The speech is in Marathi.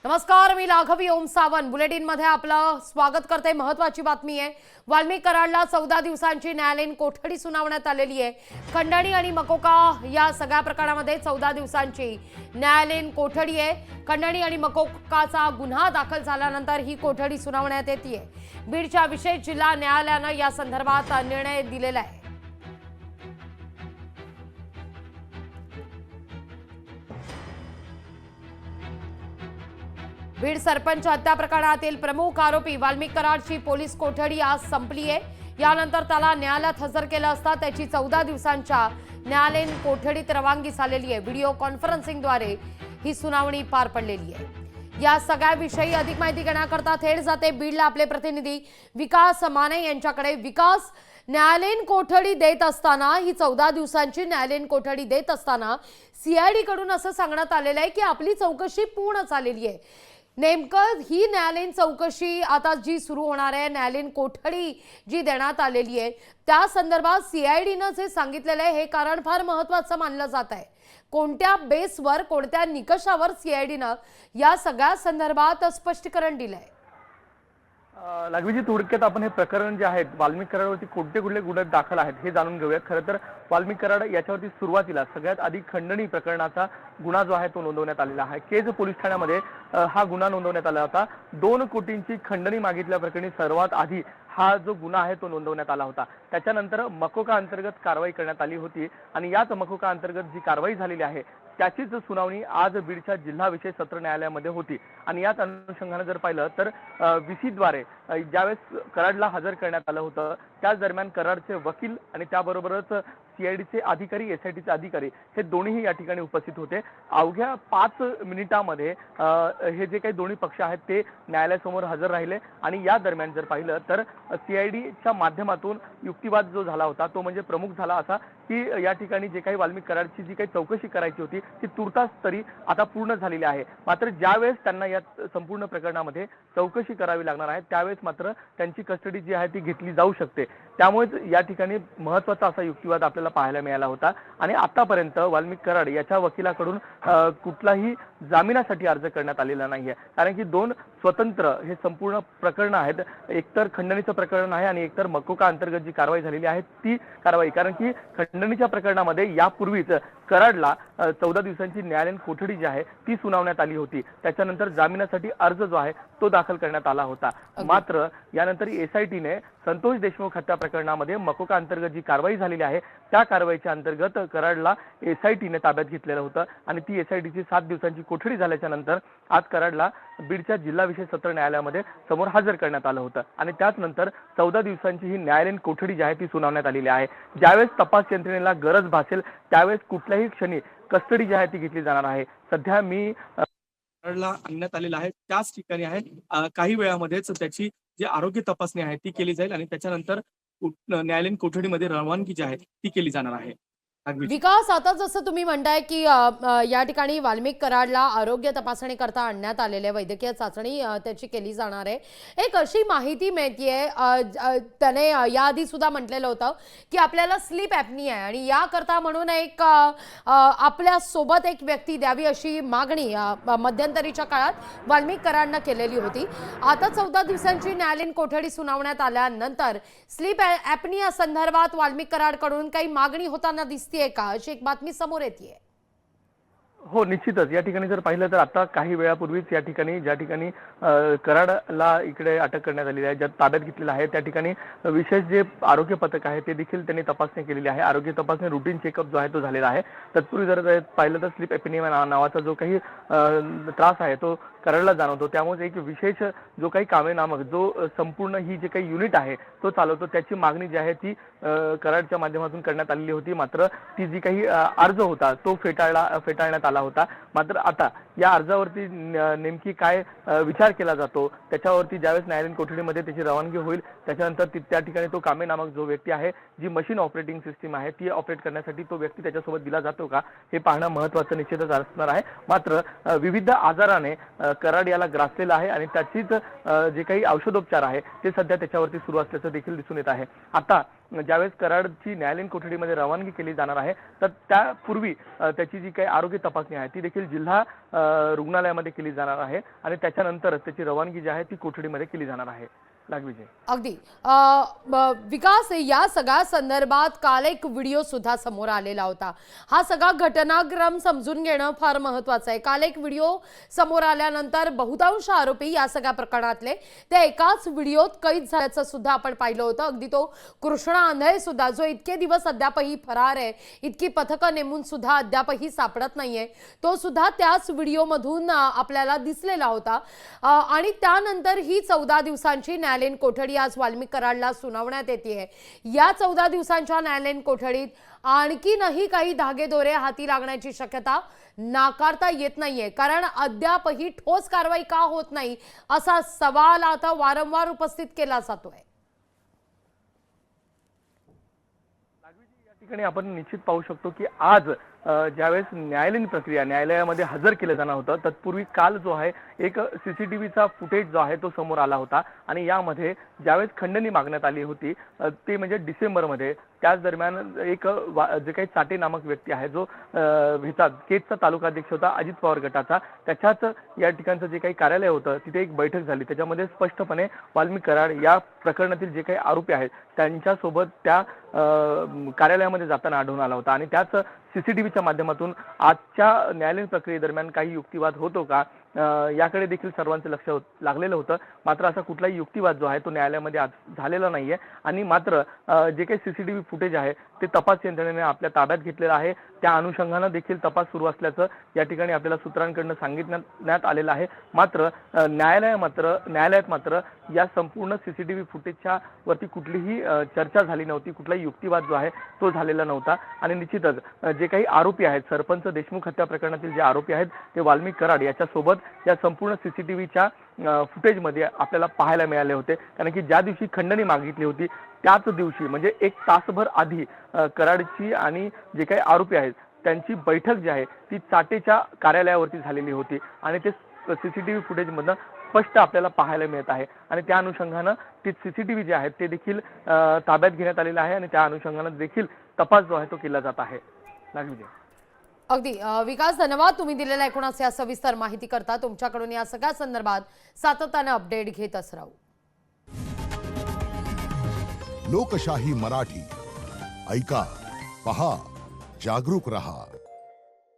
नमस्कार, मी लाघवी ओम सावंत बुलेटिन मध्ये आपलं स्वागत करते। महत्त्वाची बातमी आहे, वाल्मिक कराडला 14 दिवसांची न्यायालयीन कोठडी सुनावण्यात आलेली आहे। खंडणी आणि मकोका या सगळ्या प्रकरणामध्ये 14 दिवसांची न्यायालयीन कोठडी आहे। खंडणी आणि मकोकाचा गुन्हा दाखल झाल्यानंतर ही कोठडी सुनावण्यात येते। बीडच्या विशेष जिल्हा न्यायालयानं या संदर्भात निर्णय दिलेला आहे। बीड सरपंच हत्या प्रकरणातील प्रमुख आरोपी वाल्मिक कराडची पोलीस कोठडी आज संपली आहे। यानंतर त्याला न्यायालयात हजर केलं असता त्याची 14 दिवसांच्या न्यायालयीन कोठडीत रवानगी झालेली आहे। व्हिडिओ कॉन्फरन्सिंगद्वारे ही सुनावणी पार पडलेली आहे। या सगळ्याविषयी अधिक माहिती घेण्याकरता थेट जाते बीडला आपले प्रतिनिधी विकास माने यांच्याकडे। विकास, न्यायालयीन कोठडी देत असताना, ही 14 दिवसांची न्यायालयीन कोठडी देत असताना सीआयडी कडून असं सांगण्यात आलेलं आहे की आपली चौकशी पूर्ण झालेली आहे। नेमकं ही न्यायालयीन चौकशी आता जी सुरू होणार आहे, न्यायालयीन कोठडी जी देण्यात आलेली आहे, त्या संदर्भात सीआयडीनं जे सांगितलेलं आहे हे कारण फार महत्त्वाचं मानलं जात आहे। कोणत्या बेसवर, कोणत्या निकषावर सीआयडीनं या सगळ्या संदर्भात स्पष्टीकरण दिलंय? लागवीजी, थोडक्यात आपण हे प्रकरण जे आहे वाल्मिक कराडवरती कोणते कुठले गुन्हे दाखल आहेत हे जाणून घेऊया। खरं तर वाल्मिक कराड याच्यावरती सुरुवातीला सगळ्यात आधी खंडणी प्रकरणाचा गुन्हा जो आहे तो नोंदवण्यात आलेला आहे। केज पोलीस ठाण्यामध्ये हा गुन्हा नोंदवण्यात आला होता। 2 कोटींची खंडणी मागितल्या प्रकरणी सर्वात आधी हा जो गुन्हा आहे तो नोंदवण्यात आला होता। त्याच्यानंतर मकोका अंतर्गत कारवाई करण्यात आली होती आणि याच मकोका अंतर्गत जी कारवाई झालेली आहे त्याचीच सुनावणी आज बीडच्या जिल्हा विशेष सत्र न्यायालयामध्ये होती। आणि याच अनुषंगाने जर पाहिलं तर व्हीसीद्वारे ज्यावेळेस कराडला हजर करण्यात आलं होतं त्याच दरम्यान कराडचे वकील आणि त्याबरोबरच सीआयडीचे अधिकारी, एसआयटीचे अधिकारी हे दोन्हीही या ठिकाणी उपस्थित होते। अवघ्या 5 मिनिटांमध्ये हे जे काही दोन्ही पक्ष आहेत ते न्यायालयासमोर हजर राहिले। आणि या दरम्यान जर पाहिलं तर सीआयडीच्या माध्यमातून युक्तिवाद जो झाला होता तो म्हणजे प्रमुख झाला असा की या ठिकाणी जे काही वाल्मिक कराडची जी काही चौकशी करायची होती ती तुर्तास तरी आता पूर्ण झालेली आहे। मात्र ज्यावेळेस त्यांना या संपूर्ण प्रकरणामध्ये चौकशी करावी लागणार आहे त्यावेळेस मात्र त्यांची कस्टडी जी आहे ती घेतली जाऊ शकते। त्यामुळेच या ठिकाणी महत्त्वाचा असा युक्तिवाद आपल्याला पाहायला मिळाला होता। आणि आतापर्यंत वाल्मिक कराड याच्या वकिलाकडून कुठलाही जामिनासाठी अर्ज करण्यात आलेला नाहीये, कारण की 2 स्वतंत्र हे संपूर्ण प्रकरण आहेत। एकतर खंडणीचं प्रकरण आहे आणि एकतर मकोका अंतर्गत जी कारवाई झालेली आहे ती कारवाई। कारण की खंडणीच्या प्रकरणामध्ये यापूर्वीच कराडला 14 दिवसांची न्यायालयीन कोठडी जी आहे ती सुनावण्यात आली होती। त्याच्यानंतर जामिनासाठी अर्ज जो आहे तो दाखल करण्यात आला होता। मात्र यानंतर एसआयटीने संतोष देशमुख हत्या प्रकरणामध्ये मकोका अंतर्गत जी कारवाई झालेली आहे त्या कारवाईच्या अंतर्गत कराडला एसआयटीने ताब्यात घेतलेलं होतं आणि ती एसआयटीची 7 दिवसांची कोठडी झाल्याच्या नंतर आज कराडला बीडच्या जिल्हा विशेष सत्र न्यायालयामध्ये समोर हजर करण्यात आलं होतं। आणि त्याच नंतर 14 दिवसांची ही न्यायालयीन कोठडी जी आहे ती सुनावण्यात आलेली आहे। ज्यावेळेस तपास यंत्रणेला गरज भासेल त्यावेळेस कुठल्याही क्षणी कस्टडी जी आहे ती घेतली जाणार आहे। सध्या मी कराडला आणण्यात आलेला आहे त्याच ठिकाणी आहे। काही वेळामध्येच त्याची जी आरोग्य तपासणी आहे ती केली जाईल आणि त्याच्यानंतर न्यायालयीन कोठडीमध्ये रवानगी जी आहे ती केली जाणार आहे। विकास, आता जसं तुम्ही म्हणताय की या ठिकाणी वाल्मिक कराडला आरोग्य तपासणी करता आणण्यात आलेले, वैद्यकीय चाचणी त्याची केली जाणार आहे। एक अशी माहिती मिळतीये, त्याने याआधी सुद्धा म्हटलेलं होतं की आपल्याला स्लीप ॲपनी आहे आणि याकरता म्हणून एक आपल्या सोबत एक व्यक्ती द्यावी अशी मागणी मध्यंतरीच्या काळात वाल्मिक कराडनं केलेली होती। आता 14 दिवसांची न्यायालयीन कोठडी सुनावण्यात आल्यानंतर स्लीप ॲपनिया संदर्भात वाल्मिक कराडकडून काही मागणी होताना दिसते का, अशी एक बातमी समोर येते? हो, निश्चितच या ठिकाणी जर पाहिलं तर आता काही वेळापूर्वीच या ठिकाणी ज्या ठिकाणी कराडला इकडे अटक करण्यात आलेली आहे, ज्यात ताब्यात घेतलेलं आहे त्या ठिकाणी विशेष जे आरोग्य पथक आहे ते देखील त्यांनी तपासणी केलेली आहे। आरोग्य तपासणी रुटीन चेकअप जो आहे तो झालेला आहे। तत्पूर्वी जर पाहिलं तर स्लीप ॲपनिया नावाचा जो काही त्रास आहे तो कराडला जाणवतो। त्यामुळे एक विशेष जो काही कामे नामक जो संपूर्ण ही जे काही युनिट आहे तो चालवतो त्याची मागणी जी आहे ती कराडच्या माध्यमातून करण्यात आलेली होती। मात्र ती जी काही अर्ज होता तो फेटाळण्यात आला होता। मात्र आता या अर्जावरती नेमकी काय विचार केला जातो त्याच्यावरती ज्यावेळेस न्यायालयीन कोठडीमध्ये त्याची रवानगी होईल त्याच्यानंतर त्या ठिकाणी तो कामे नामक जो व्यक्ती आहे, जी मशीन ऑपरेटिंग सिस्टीम आहे ती ऑपरेट करण्यासाठी तो व्यक्ती त्याच्यासोबत दिला जातो का हे पाहणं महत्त्वाचं निश्चितच असणार आहे। मात्र विविध आजाराने कराड याला ग्रासलेला आहे आणि त्याचीच जे काही औषधोपचार आहे ते सध्या त्याच्यावरती सुरू असल्याचं देखील दिसून येत आहे। आता ज्यावेळेस कराडची न्यायालयीन कोठडीमध्ये रवानगी केली जाणार आहे तर त्यापूर्वी त्याची जी काही आरोग्य तपासणी आहे ती देखील जिल्हा रुग्णालयामध्ये केली जाणार आहे आणि त्याच्यानंतर त्याची रवानगी जी आहे ती कोठडीमध्ये केली जाणार आहे. लागविजय. अगदी विकास, या सगळ्या संदर्भात काल एक व्हिडिओ सुद्धा समोर आलेला होता. हा सगळा घटनाक्रम समजून घेणं फार महत्वाचं आहे. काल एक व्हिडिओ समोर आल्यानंतर बहुतांश आरोपी या सगळ्या प्रकरणातले ते एकाच व्हिडिओत कैद झाल्याचं सुद्धा आपण पाहिलं होतं. अगदी तो कृष्णा आंधळे सुद्धा, जो इतके दिवस अद्यापही फरार आहे, इतकी पथकं नेमून सुद्धा अद्यापही सापडत नाहीये, तो सुद्धा त्याच व्हिडिओमधून आपल्याला दिसलेला होता. आणि त्यानंतर ही 14 दिवसांची न्यायालयीन कोठडी आज वाल्मिक कराडला सुनावण्यात येते. या 14 दिवसांच्या न्यायालयीन कोठडीत आणखीनही काही धागेदोरे हाती लागण्याची शक्यता नाकारता येत नाहीये, कारण अद्यापही ठोस कारवाई का होत नाही असा सवाल आता वारंवार उपस्थित केला जातोय. या ठिकाणी आपण निश्चित पाहू शकतो की आज ज्यावेळेस न्यायालयीन प्रक्रिया न्यायालयामध्ये हजर केलं जाणार होतं तत्पूर्वी काल जो आहे एक सीसीटीव्हीचा फुटेज जो आहे तो समोर आला होता आणि यामध्ये ज्यावेळेस खंडणी मागण्यात आली होती ते म्हणजे डिसेंबरमध्ये, त्याच दरम्यान एक जे काही चाटे नामक व्यक्ती आहे जो केजचा तालुकाध्यक्ष होता अजित पवार गटाचा, त्याच्याच या ठिकाणचं जे काही कार्यालय होतं तिथे एक बैठक झाली. त्याच्यामध्ये स्पष्टपणे वाल्मिक कराड या प्रकरणातील जे काही आरोपी आहेत त्यांच्यासोबत त्या कार्यालयामध्ये जाताना आढळून आला होता आणि त्याच सीसीटीव्हीच्या माध्यमातून आजच्या न्यायालयीन प्रक्रियेदरम्यान काही युक्तिवाद होतो का याकडे देखील सर्वांचं लक्ष लागलेलं होतं. मात्र असा कुठलाही युक्तिवाद जो आहे तो न्यायालयामध्ये झालेला नाहीये आणि मात्र जे काही सीसीटीव्ही फुटेज आहे ते तपास यंत्रणेने आपल्या ताब्यात घेतलेलं आहे. त्या अनुषंगाने देखील तपास सुरू असल्याचं या ठिकाणी आपल्याला सूत्रांकडून सांगितण्यात आलेलं आहे. मात्र न्यायालयात मात्र या संपूर्ण सीसीटीव्ही फुटेजच्या वरती कुठलीही चर्चा झाली नव्हती, कुठलाही युक्तिवाद जो आहे तो झालेला नव्हता आणि निश्चितच जे काही आरोपी आहेत, सरपंच देशमुख हत्या प्रकरणातील जे आरोपी आहेत ते वाल्मिक कराड याच्यासोबत या संपूर्ण सीसीटीव्हीच्या फुटेजमध्ये आपल्याला पाहायला मिळाले होते. कारण की ज्या दिवशी खंडणी मागितली होती त्याच दिवशी म्हणजे एक तासभर आधी कराडची आणि जे काही आरोपी आहेत त्यांची बैठक जी आहे ती चाटेच्या कार्यालयावरती झालेली होती आणि ते सीसीटीव्ही फुटेजमधनं स्पष्ट आपल्याला पाहायला मिळत आहे आणि त्या अनुषंगानं ते सीसीटीव्ही जे आहेत ते देखील ताब्यात घेण्यात आलेलं आहे आणि त्या अनुषंगानं देखील तपास जो आहे तो केला जात आहे. लागविजय. अगदी विकास, धन्यवाद तुम्ही दिलेल्या एकूणच या सविस्तर माहिती करता. तुमच्याकडून या सगळ्या संदर्भात सातत्याने अपडेट घेतच राहू. लोकशाही मराठी ऐका, पहा, जागरूक रहा.